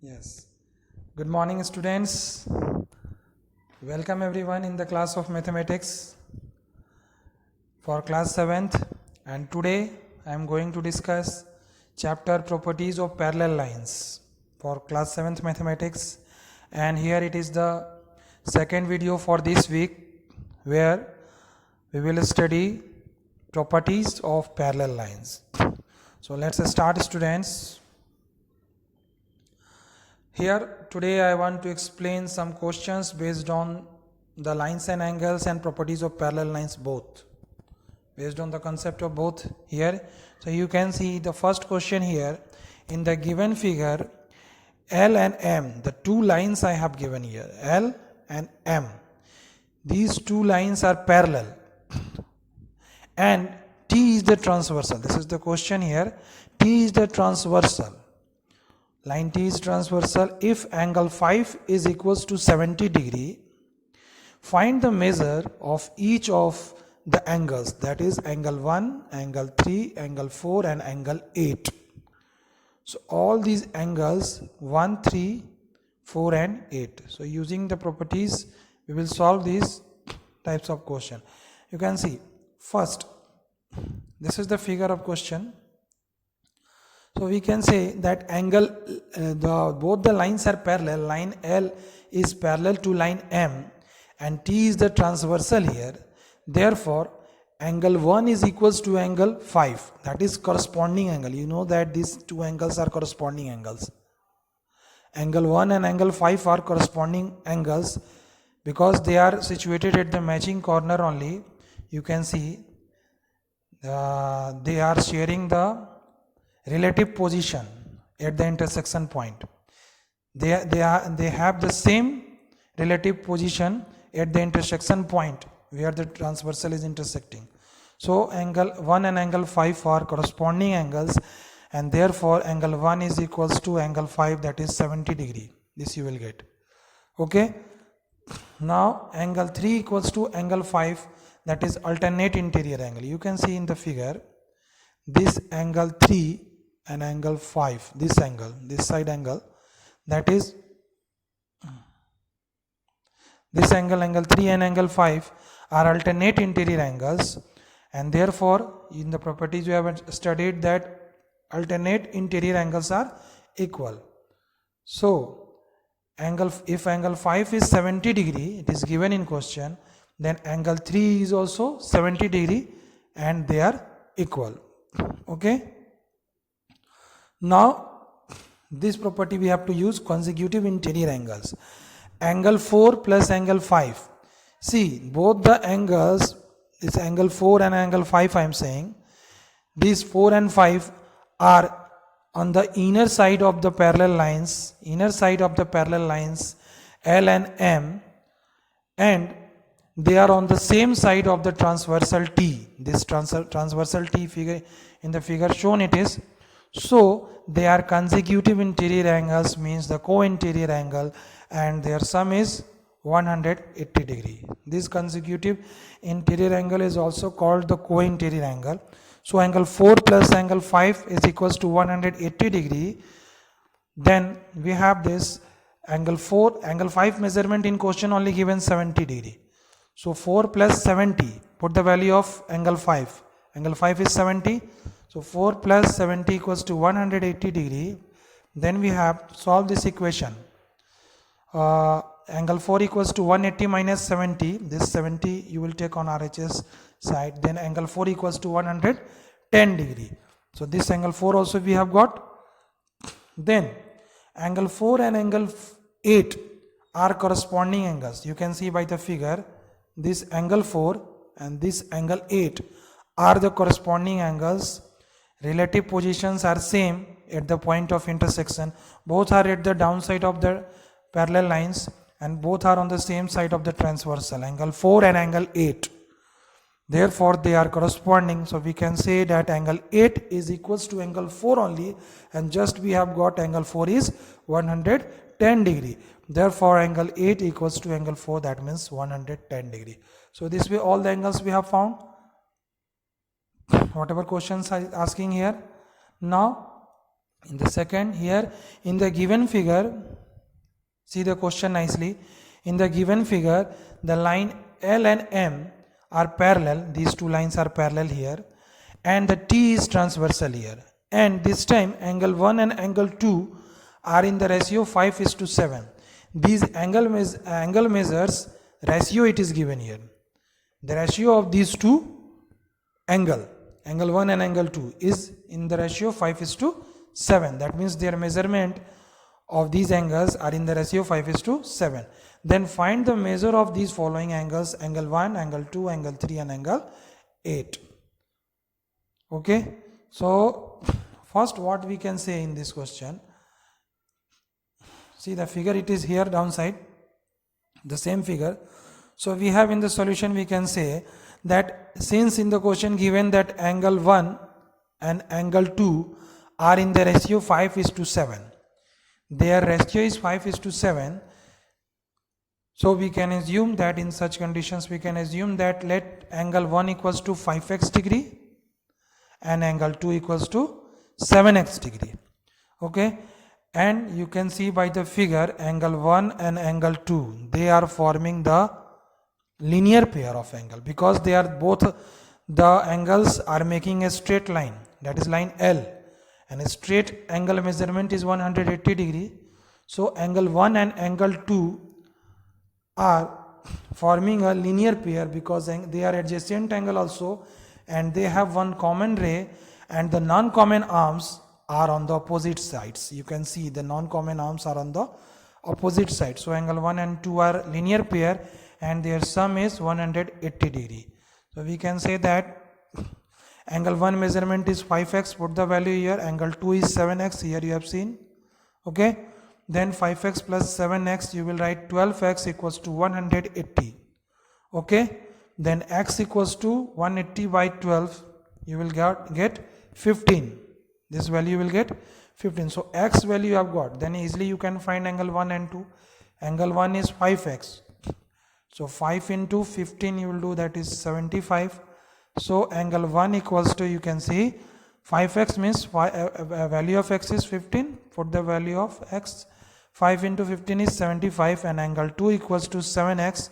Yes. Good morning, students. Welcome everyone in the class of mathematics for class 7th. And today I am going to discuss chapter properties of parallel lines for class 7th mathematics. And here it is the second video for this week where we will study properties of parallel lines. So let's start, students. Here today I want to explain some questions based on the lines and angles and properties of parallel lines both, based on the concept of both here. So you can see the first question here in the given figure, L and M, the two lines I have given here, L and M, these two lines are parallel and T is the transversal. This is the question here. T is the transversal. Line T is transversal. If angle 5 is equals to 70 degree, find the measure of each of the angles, that is angle 1, angle 3, angle 4 and angle 8. So all these angles 1, 3, 4 and 8. So using the properties we will solve these types of question. You can see first, this is the figure of question. So we can say that angle, both the lines are parallel. Line L is parallel to line M and T is the transversal here. Therefore, angle 1 is equals to angle 5. That is corresponding angle. You know that these two angles are corresponding angles. Angle 1 and angle 5 are corresponding angles because they are situated at the matching corner only. You can see they are sharing the relative position at the intersection point. They have the same relative position at the intersection point where the transversal is intersecting. So angle 1 and angle 5 are corresponding angles and therefore angle 1 is equals to angle 5, that is 70 degree. This you will get. Okay. Now angle 3 equals to angle 5, that is alternate interior angle. You can see in the figure this angle 3 and angle 5, this angle, this side angle, that is this angle, angle 3 and angle 5 are alternate interior angles, and therefore in the properties we have studied that alternate interior angles are equal. So if angle 5 is 70 degree, it is given in question, then angle 3 is also 70 degree and they are equal. Okay. Now this property we have to use consecutive interior angles. Angle 4 plus angle 5. See, both the angles, this angle 4 and angle 5 I am saying, these 4 and 5 are on the inner side of the parallel lines, L and M, and they are on the same side of the transversal T. This transversal T figure in the figure shown it is. So they are consecutive interior angles, means the co-interior angle, and their sum is 180 degree. This consecutive interior angle is also called the co-interior angle. So angle 4 plus angle 5 is equals to 180 degree. Then we have this angle 5 measurement in question only given 70 degree. So 4 plus 70, put the value of angle 5. Angle 5 is 70. So 4 plus 70 equals to 180 degree. Then we have solved this equation. Angle 4 equals to 180 minus 70. This 70 you will take on RHS side. Then angle 4 equals to 110 degree. So this angle 4 also we have got. Then angle 4 and angle 8 are corresponding angles. You can see by the figure, this angle 4 and this angle 8 are the corresponding angles. Relative positions are same at the point of intersection. Both are at the downside of the parallel lines and both are on the same side of the transversal, angle 4 and angle 8. Therefore they are corresponding. So we can say that angle 8 is equals to angle 4 only, and just we have got angle 4 is 110 degree. Therefore angle 8 equals to angle 4, that means 110 degree. So this way all the angles we have found, whatever questions are asking here. Now In the second, here in the given figure, see the question nicely. In the given figure, the line L and M are parallel. These two lines are parallel here, and the T is transversal here. And this time angle 1 and angle 2 are in the ratio 5:7. These angle measures ratio it is given here. The ratio of these two angle 1 and angle 2 is in the ratio 5:7. That means their measurement of these angles are in the ratio 5:7. Then find the measure of these following angles: angle 1, angle 2, angle 3 and angle 8. Okay, so first what we can say in this question, see the figure, it is here downside, the same figure. So we have in the solution, we can say that since in the question given that angle 1 and angle 2 are in the ratio 5:7, their ratio is 5:7, so we can assume that in such conditions we can assume that let angle 1 equals to 5x degree and angle 2 equals to 7x degree. Okay, and you can see by the figure angle 1 and angle 2, they are forming the linear pair of angle, because they are both, the angles are making a straight line, that is line L, and a straight angle measurement is 180 degree. So angle 1 and angle 2 are forming a linear pair because they are adjacent angle also, and they have one common ray, and the non-common arms are on the opposite sides. You can see the non-common arms are on the opposite side. So angle 1 and 2 are linear pair, and their sum is 180 degree. So we can say that angle 1 measurement is 5x, put the value here, angle 2 is 7x, here you have seen. Okay, then 5x plus 7x, you will write 12x equals to 180. Okay, then x equals to 180 by 12, you will get 15. This value you will get 15. So x value you have got, then easily you can find angle 1 and 2. Angle 1 is 5x, so 5 into 15 you will do, that is 75. So angle 1 equals to, you can see 5x means value of x is 15, put the value of x, 5 into 15 is 75, and angle 2 equals to 7x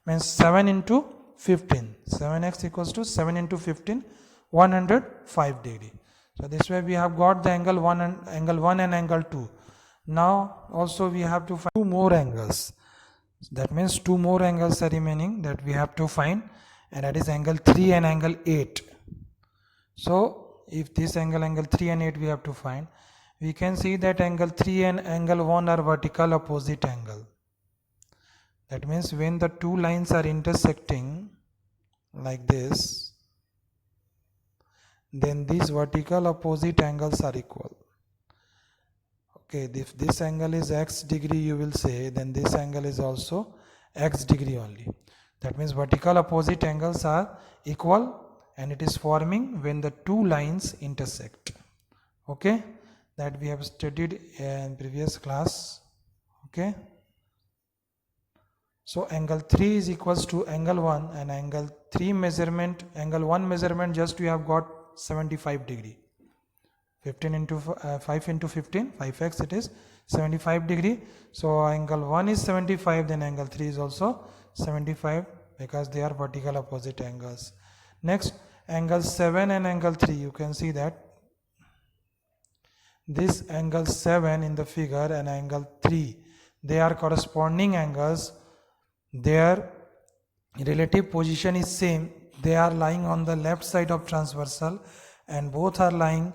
means 7 into 15, 7x equals to 7 into 15, 105 degree. So this way we have got the angle 1 and angle 2. Now also we have to find two more angles. That means two more angles are remaining that we have to find, and that is angle 3 and angle 8. So if this angle 3 and 8 we have to find, we can see that angle 3 and angle 1 are vertical opposite angle. That means when the two lines are intersecting like this, then these vertical opposite angles are equal. Okay, if this angle is x degree, you will say, then this angle is also x degree only. That means vertical opposite angles are equal, and it is forming when the two lines intersect. Okay, that we have studied in previous class. Okay, so angle 3 is equals to angle 1, and angle 3 measurement, angle 1 measurement just we have got 75 degree. 15 into 5 into 15, 5x, it is 75 degree. So angle 1 is 75, then angle 3 is also 75, because they are vertical opposite angles. Next, angle 7 and angle 3, you can see that this angle 7 in the figure and angle 3, they are corresponding angles. Their relative position is same. They are lying on the left side of transversal, and both are lying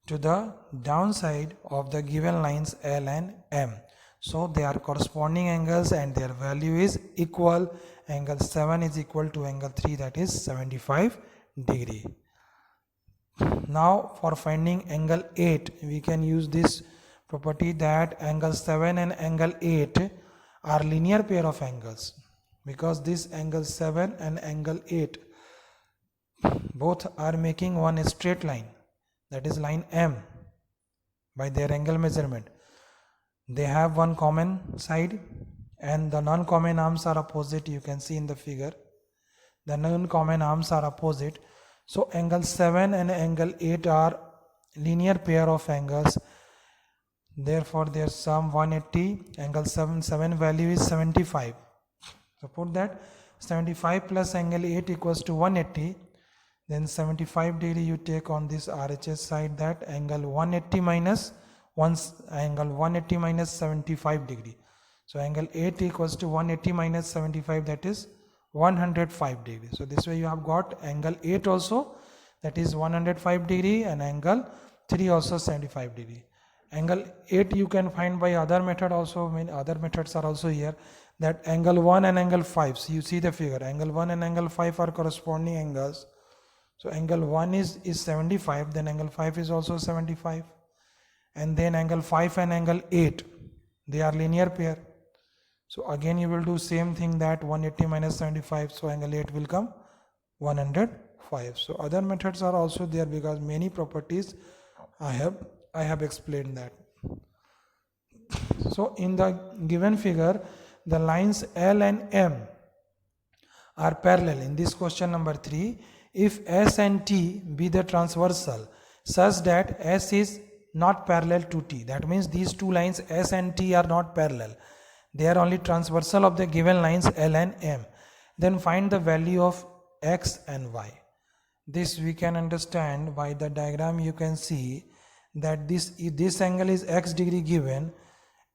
to the downside of the given lines L and M. So they are corresponding angles and their value is equal. Angle 7 is equal to angle 3, that is 75 degree. Now for finding angle 8, we can use this property that angle 7 and angle 8 are linear pair of angles, because this angle 7 and angle 8 both are making one straight line, that is line M, by their angle measurement. They have one common side, and the non-common arms are opposite. You can see in the figure the non-common arms are opposite. So angle 7 and angle 8 are linear pair of angles, therefore their sum 180, angle 7 value is 75. So put that 75 plus angle 8 equals to 180, then 75 degree you take on this RHS side, that angle 180 minus angle 180 minus 75 degree. So angle 8 equals to 180 minus 75, that is 105 degree. So this way you have got angle 8 also, that is 105 degree, and angle 3 also 75 degree. Angle 8 you can find by other method also. Other methods are also here, that angle 1 and angle 5. So you see the figure, angle 1 and angle 5 are corresponding angles. So angle 1 is 75, then angle 5 is also 75, and then angle 5 and angle 8, they are linear pair. So again you will do same thing, that 180 minus 75, so angle 8 will come 105. So other methods are also there, because many properties I have explained that. So in the given figure, the lines L and M are parallel. In this question number 3, if S and T be the transversal such that S is not parallel to T, that means these two lines S and T are not parallel, they are only transversal of the given lines L and M, then find the value of X and Y. This we can understand by the diagram. You can see that this angle is X degree given,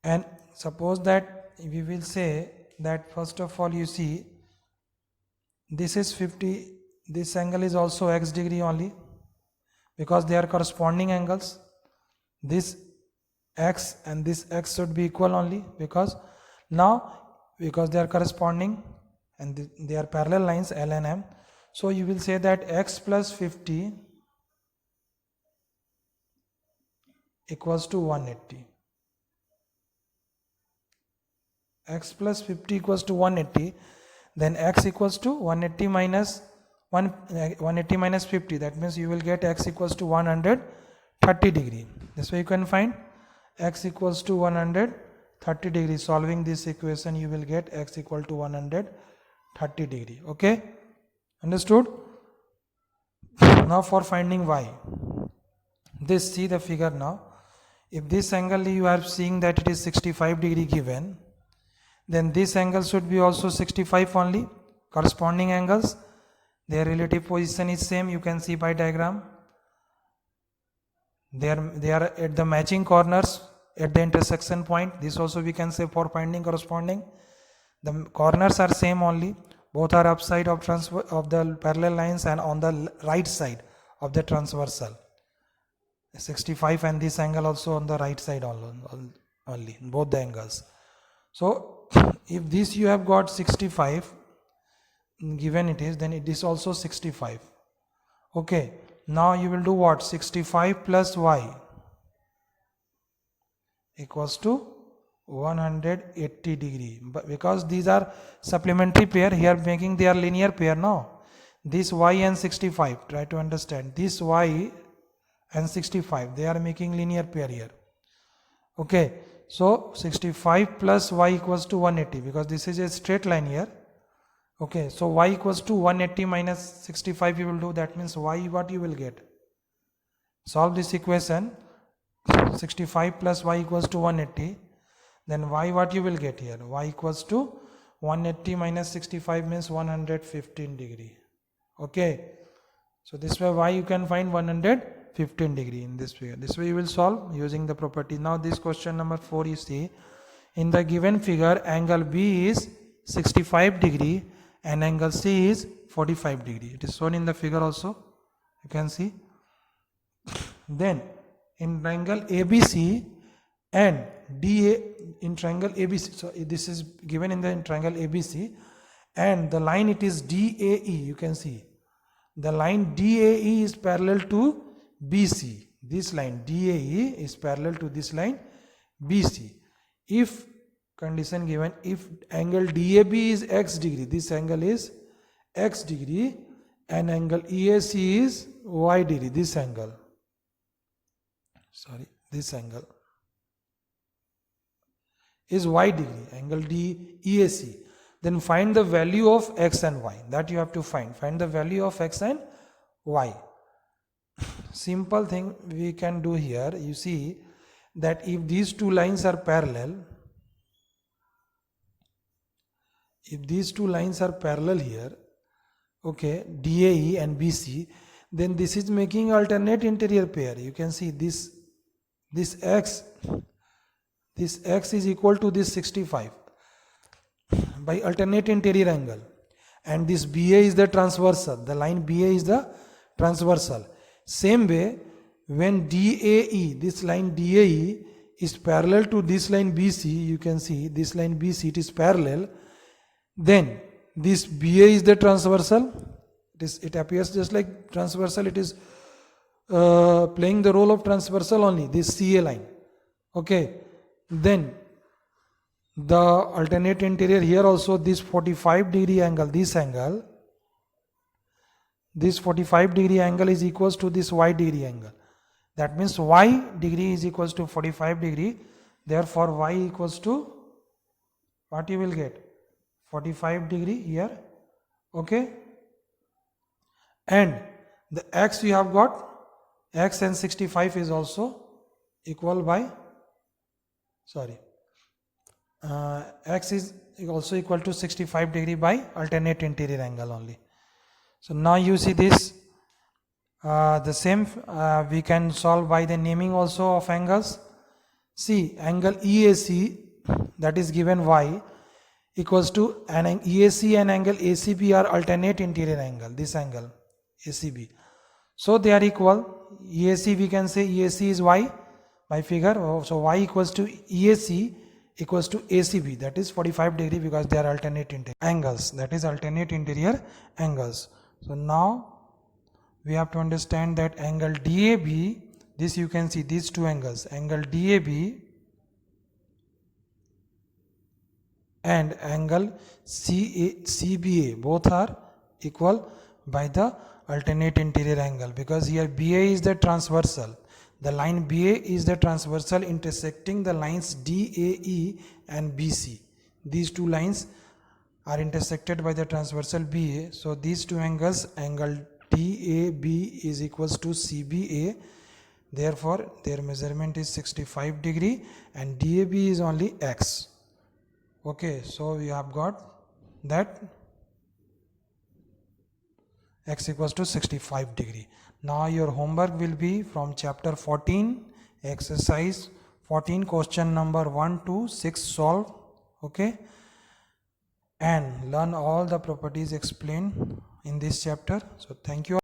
and suppose that we will say that first of all you see this is 50, this angle is also X degree only, because they are corresponding angles. This X and this X should be equal only, because they are corresponding and they are parallel lines L and M. So you will say that X plus 50 equals to 180. X plus 50 equals to 180, then X equals to 180 minus 50, that means you will get X equals to 130 degree. This way you can find X equals to 130 degree. Solving this equation you will get X equal to 130 degree. Okay, understood? Now for finding Y, see the figure now. If this angle you are seeing that it is 65 degree given, then this angle should be also 65 only. Corresponding angles, their relative position is same, you can see by diagram. They are at the matching corners at the intersection point. This also we can say for finding corresponding. The corners are same only, both are upside of the parallel lines and on the right side of the transversal. 65 and this angle also on the right side only, both the angles. So if this you have got 65 given it is, then it is also 65. Okay, now you will do what? 65 plus Y equals to 180 degree. But because these are supplementary pair, here making they are linear pair now. This Y and 65, try to understand. This Y and 65, they are making linear pair here. Okay, so 65 plus Y equals to 180, because this is a straight line here. Okay, so Y equals to 180 minus 65 you will do, that means Y what you will get? Solve this equation, 65 plus Y equals to 180, then Y what you will get here? Y equals to 180 minus 65 means 115 degree. Okay, so this way Y you can find 115 degree in this figure. This way you will solve using the property. Now this question number 4, you see, in the given figure angle B is 65 degree and angle C is 45 degree. It is shown in the figure also, you can see. Then in triangle ABC and DA, in triangle ABC, so this is given in the triangle ABC, and the line it is DAE, you can see the line DAE is parallel to BC. This line DAE is parallel to this line BC. If condition given, if angle DAB is X degree, this angle is X degree, and angle EAC is Y degree, this angle is Y degree, angle DEAC, then find the value of X and Y. That you have to find the value of X and Y. Simple thing we can do here, you see that if these two lines are parallel, here, okay, DAE and BC, then this is making alternate interior pair. You can see this x is equal to this 65 by alternate interior angle, and this BA is the transversal, the line BA is the transversal. Same way, when DAE, this line DAE is parallel to this line BC, you can see this line BC, it is parallel, then this BA is the transversal, it appears just like transversal, it is playing the role of transversal only, this CA line, okay. Then the alternate interior here also, this 45 degree angle, this 45 degree angle is equals to this y degree angle. That means y degree is equals to 45 degree. Therefore y equals to, what you will get, 45 degree here, okay. And the x you have got, x and 65 is also equal by, x is also equal to 65 degree by alternate interior angle only. So now you see this, the same we can solve by the naming also of angles. See, angle EAC, that is given y, equals to an EAC and angle ACB are alternate interior angle, this angle ACB. So they are equal. EAC, we can say EAC is y by figure, so y equals to EAC equals to ACB, that is 45 degree, because they are alternate interior angles, that is alternate interior angles. So now we have to understand that angle DAB, this you can see these two angles, angle DAB and angle CBA, both are equal by the alternate interior angle, because here BA is the transversal, the line BA is the transversal intersecting the lines DAE and BC. These two lines are intersected by the transversal BA. So these two angles, angle DAB is equals to CBA, therefore their measurement is 65 degree and DAB is only x. Okay, so we have got that x equals to 65 degree. Now your homework will be from chapter 14, exercise 14, question number 1 to 6 solve, okay, and learn all the properties explained in this chapter. So thank you.